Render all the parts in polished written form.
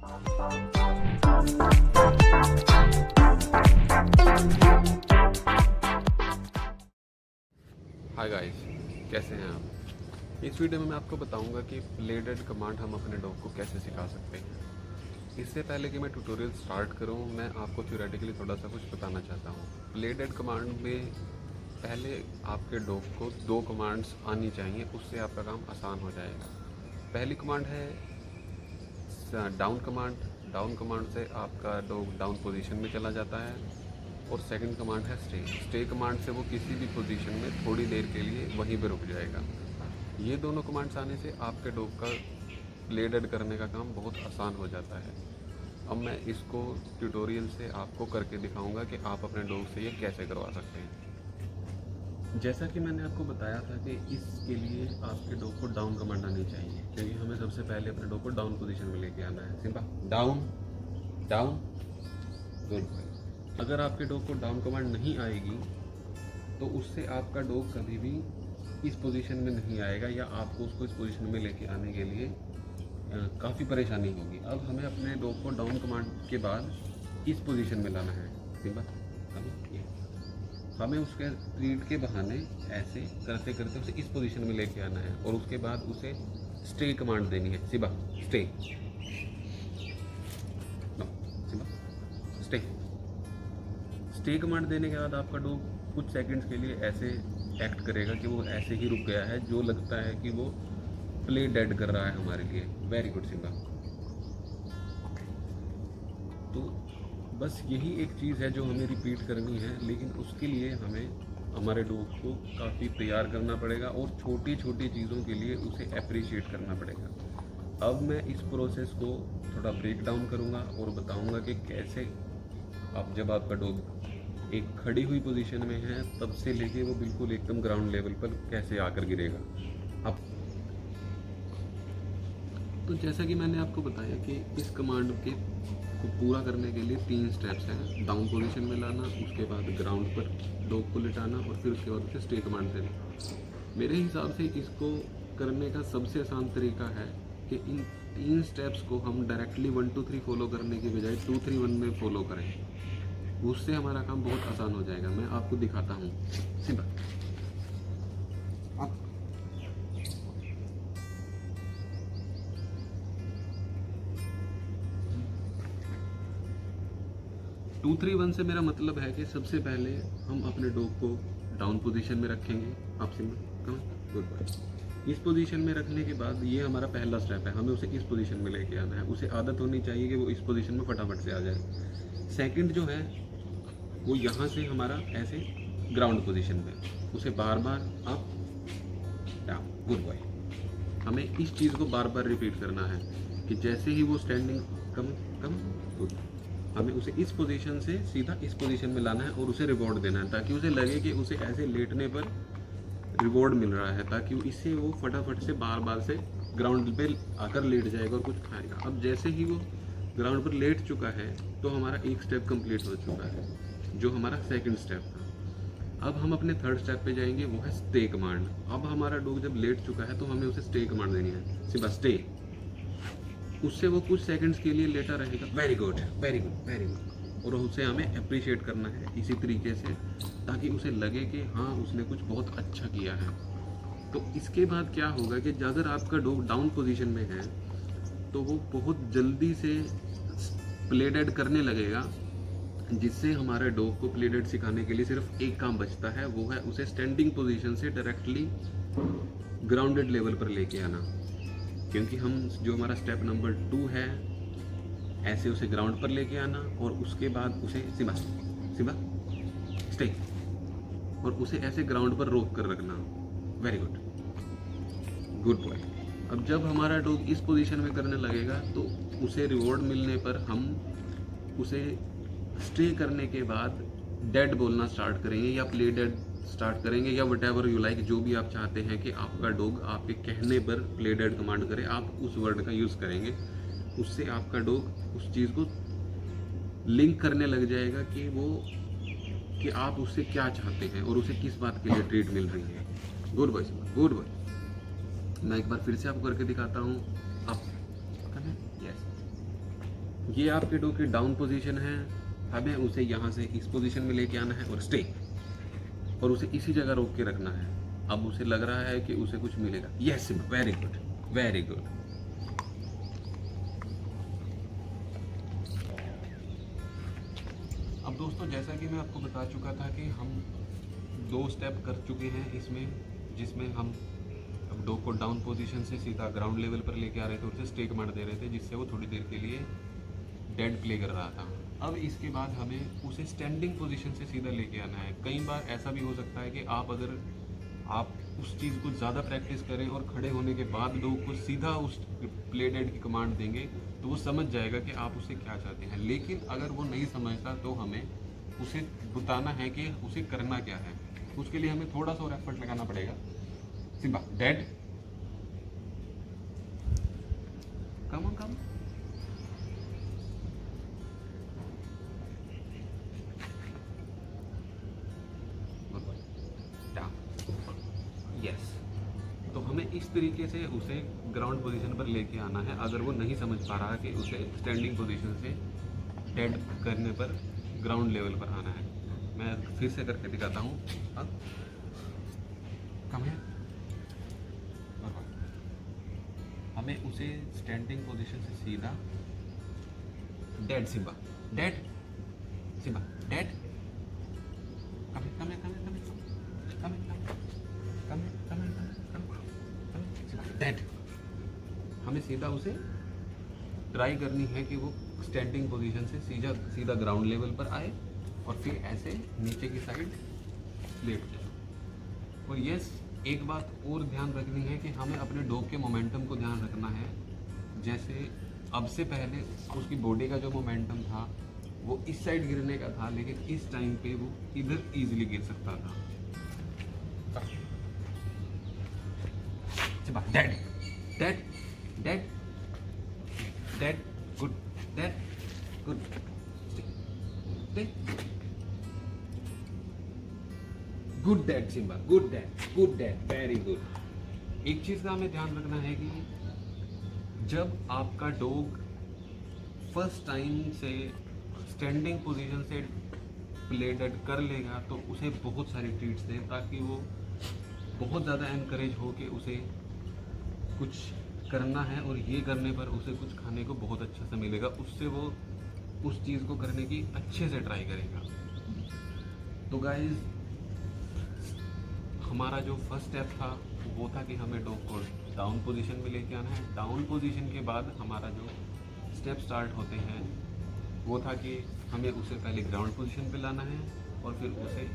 Hi guys, कैसे हैं आप। इस वीडियो में मैं आपको बताऊंगा कि प्ले डेड कमांड हम अपने डॉग को कैसे सिखा सकते हैं। इससे पहले कि मैं ट्यूटोरियल स्टार्ट करूं, मैं आपको थ्योरेटिकली थोड़ा सा कुछ बताना चाहता हूं। प्ले डेड कमांड में पहले आपके डॉग को 2 कमांड्स आनी चाहिए, उससे आपका काम आसान हो जाएगा। पहली कमांड है डाउन कमांड। डाउन कमांड से आपका डॉग डाउन पोजीशन में चला जाता है। और सेकंड कमांड है स्टे। स्टे कमांड से वो किसी भी पोजीशन में थोड़ी देर के लिए वहीं पर रुक जाएगा। ये दोनों कमांड्स आने से आपके डॉग का प्ले डेड करने का काम बहुत आसान हो जाता है। अब मैं इसको ट्यूटोरियल से आपको करके दिखाऊंगा कि आप अपने डॉग से ये कैसे करवा सकते हैं। जैसा कि मैंने आपको बताया था कि इसके लिए आपके डॉग को डाउन कमांड आनी चाहिए, क्योंकि हमें सबसे पहले अपने डॉग को डाउन पोजीशन में लेके आना है। Simple down down, good. अगर आपके डॉग को डाउन कमांड नहीं आएगी तो उससे आपका डॉग कभी भी इस पोजीशन में नहीं आएगा, या आपको उसको इस पोजीशन में लेके आने के लिए काफ़ी परेशानी होगी। अब हमें अपने डॉग को डाउन कमांड के बाद इस पोजीशन में लाना है। सिंपल हमें उसके ट्रीट के बहाने ऐसे करते करते उसे इस पोजीशन में लेके आना है, और उसके बाद उसे स्टे कमांड देनी है। Simple stay, stay. Stay command देने के बाद आपका डॉग कुछ सेकंड्स के लिए ऐसे एक्ट करेगा कि वो ऐसे ही रुक गया है, जो लगता है कि वो प्ले डेड कर रहा है हमारे लिए। Very good Simba. तो बस यही एक चीज़ है जो हमें रिपीट करनी है, लेकिन उसके लिए हमें हमारे डॉग को काफ़ी तैयार करना पड़ेगा और छोटी छोटी चीज़ों के लिए उसे अप्रिशिएट करना पड़ेगा। अब मैं इस प्रोसेस को थोड़ा ब्रेक डाउन करूँगा और बताऊँगा कि कैसे आप जब आपका डॉग एक खड़ी हुई पोजीशन में है तब से लेके वो बिल्कुल एकदम ग्राउंड लेवल पर कैसे आकर गिरेगा। अब तो जैसा कि मैंने आपको बताया कि इस कमांड के को पूरा करने के लिए 3 स्टेप्स हैं। डाउन पोजीशन में लाना, उसके बाद ग्राउंड पर डॉग को लिटाना, और फिर उसके बाद उसे स्टे कमांड देना। मेरे हिसाब से इसको करने का सबसे आसान तरीका है कि इन 3 स्टेप्स को हम डायरेक्टली 1 2 3 फॉलो करने के बजाय 2 3 1 में फॉलो करें। उससे हमारा काम बहुत आसान हो जाएगा। मैं आपको दिखाता हूँ। सिंपल आप 2 3 1 से मेरा मतलब है कि सबसे पहले हम अपने डॉग को डाउन पोजीशन में रखेंगे। आप सिंपल गुड बाय। इस पोजीशन में रखने के बाद ये हमारा पहला स्टेप है, हमें उसे इस पोजीशन में लेके आना है। उसे आदत होनी चाहिए कि वो इस पोजीशन में फटाफट से आ जाए। सेकंड जो है वो यहाँ से हमारा ऐसे ग्राउंड पोजीशन पे, उसे बार बार अप डाउन, गुड बॉय। हमें इस चीज़ को बार बार रिपीट करना है कि जैसे ही वो स्टैंडिंग कम कम गुड, हमें उसे इस पोजीशन से सीधा इस पोजीशन में लाना है और उसे रिवॉर्ड देना है, ताकि उसे लगे कि उसे ऐसे लेटने पर रिवॉर्ड मिल रहा है, ताकि इससे वो फटाफट से बार बार से ग्राउंड पे आकर लेट जाएगा और कुछ खाएगा। अब जैसे ही वो ग्राउंड पर लेट चुका है तो हमारा एक स्टेप कंप्लीट हो चुका है, जो हमारा सेकंड स्टेप था। अब हम अपने थर्ड स्टेप पे जाएंगे, वो है स्टे कमांड। अब हमारा डॉग जब लेट चुका है तो हमें उसे स्टे कमांड देनी है। Simple stay. उससे वो कुछ सेकंड्स के लिए लेटा रहेगा। Very good very good very good. और उसे हमें अप्रिशिएट करना है इसी तरीके से, ताकि उसे लगे कि हाँ उसने कुछ बहुत अच्छा किया है। तो इसके बाद क्या होगा कि अगर आपका डॉग डाउन पोजीशन में है तो वो बहुत जल्दी से प्ले डेड करने लगेगा, जिससे हमारे डॉग को प्ले डेड सिखाने के लिए सिर्फ एक काम बचता है, वो है उसे स्टैंडिंग पोजीशन से डायरेक्टली ग्राउंडेड लेवल पर लेके आना। क्योंकि हम जो हमारा स्टेप नंबर 2 है, ऐसे उसे ग्राउंड पर लेके आना और उसके बाद उसे सिंबा सिंबा स्टे, और उसे ऐसे ग्राउंड पर रोक कर रखना। Very good good boy. अब जब हमारा डॉग इस पोजीशन में करने लगेगा तो उसे रिवॉर्ड मिलने पर हम उसे स्टे करने के बाद डेड बोलना स्टार्ट करेंगे, या प्ले डेड स्टार्ट करेंगे, या वट एवर यू लाइक। जो भी आप चाहते हैं कि आपका डॉग आपके कहने पर प्ले डेड कमांड करे, आप उस वर्ड का यूज़ करेंगे। उससे आपका डॉग उस चीज़ को लिंक करने लग जाएगा कि आप उससे क्या चाहते हैं और उसे किस बात के लिए ट्रीट मिल रही है। Good boy good boy. मैं एक बार फिर से आपको करके दिखाता हूँ। आप यस ये आपके डॉग की डाउन पोजीशन है, हमें उसे यहाँ से इस पोजीशन में लेके आना है और स्टे, और उसे इसी जगह रोक के रखना है। अब उसे लग रहा है कि उसे कुछ मिलेगा। Yes, very good, very good. अब दोस्तों, जैसा कि मैं आपको बता चुका था कि हम 2 स्टेप कर चुके हैं इसमें, जिसमें हम अब डॉग को डाउन पोजीशन से सीधा ग्राउंड लेवल पर लेके आ रहे थे और उसे स्टे कमांड दे रहे थे, जिससे वो थोड़ी देर के लिए डेड प्ले कर रहा था। अब इसके बाद हमें उसे स्टैंडिंग पोजीशन से सीधा लेके आना है। कई बार ऐसा भी हो सकता है कि अगर आप उस चीज़ को ज़्यादा प्रैक्टिस करें और खड़े होने के बाद डॉग को सीधा उस प्ले डेड की कमांड देंगे तो वो समझ जाएगा कि आप उससे क्या चाहते हैं। लेकिन अगर वो नहीं समझता तो हमें उसे बताना है कि उसे करना क्या है। उसके लिए हमें थोड़ा सा और एफर्ट लगाना पड़ेगा। Simba dead, come on come, yes. तो हमें इस तरीके से उसे ग्राउंड पोजीशन पर लेके आना है अगर वो नहीं समझ पा रहा कि उसे स्टैंडिंग पोजीशन से डेड करने पर ग्राउंड लेवल पर आना है। मैं फिर से करके दिखाता हूँ। कम है, हमें उसे स्टैंडिंग पोजीशन से सीधा डेड, सिम्बा डेड, सिम्बा dead, come come come come dead. हमें सीधा उसे ट्राई करनी है कि वो स्टैंडिंग पोजीशन से सीधा ग्राउंड लेवल पर आए और फिर ऐसे नीचे की साइड लेट जाए। और यस, एक बात और ध्यान रखनी है कि हमें अपने डॉग के मोमेंटम को ध्यान रखना है। जैसे अब से पहले उसकी बॉडी का जो मोमेंटम था वो इस साइड गिरने का था, लेकिन इस टाइम पे वो इधर इजीली गिर सकता था। Dead dead dead dead, good dead, good good dead, Simba good dead, very good. एक चीज का हमें ध्यान रखना है कि जब आपका डॉग फर्स्ट टाइम से स्टैंडिंग पोजीशन से प्ले डेड कर लेगा तो उसे बहुत सारी ट्रीट्स दें, ताकि वो बहुत ज़्यादा एनकरेज हो के उसे कुछ करना है और ये करने पर उसे कुछ खाने को बहुत अच्छा सा मिलेगा। उससे वो उस चीज़ को करने की अच्छे से ट्राई करेगा। तो गाइस, हमारा जो फर्स्ट स्टेप था वो था कि हमें डॉग को डाउन पोजीशन में लेके आना है। डाउन पोजीशन के बाद हमारा जो स्टेप स्टार्ट होते हैं वो था कि हमें उसे पहले ग्राउंड पोजीशन पे लाना है और फिर उसे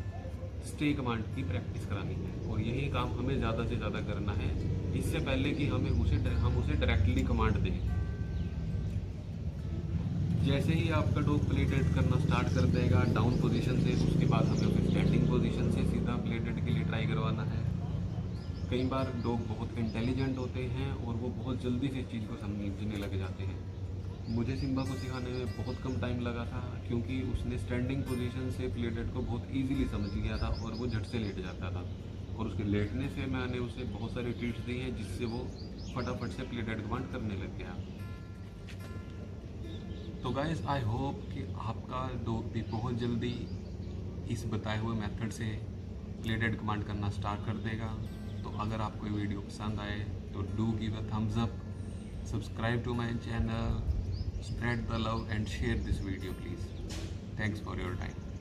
स्टे कमांड की प्रैक्टिस करानी है। और यही काम हमें ज़्यादा से ज़्यादा करना है, इससे पहले कि हम उसे डायरेक्टली कमांड दें। जैसे ही आपका डॉग प्ले डेड करना स्टार्ट कर देगा डाउन पोजीशन से, उसके बाद हमें उसे स्टैंडिंग पोजीशन से सीधा प्ले डेड के लिए ट्राई करवाना है। कई बार डॉग बहुत इंटेलिजेंट होते हैं और वो बहुत जल्दी से इस चीज़ को समझने लग जाते हैं। मुझे सिम्बा को सिखाने में बहुत कम टाइम लगा था, क्योंकि उसने स्टैंडिंग पोजीशन से प्ले डेड को बहुत इजीली समझ लिया था और वो झट से लेट जाता था। और उसके लेटने से मैंने उसे बहुत सारी ट्रीट्स दी हैं, जिससे वो फटाफट से प्ले डेड कमांड करने लग गया। तो गाइस, आई होप कि आपका डॉग भी बहुत जल्दी इस बताए हुए मेथड से प्ले डेड कमांड करना स्टार्ट कर देगा। तो अगर आपको ये वीडियो पसंद आए तो do give a thumbs up, subscribe to my channel, spread the love and share this video please. Thanks for your time.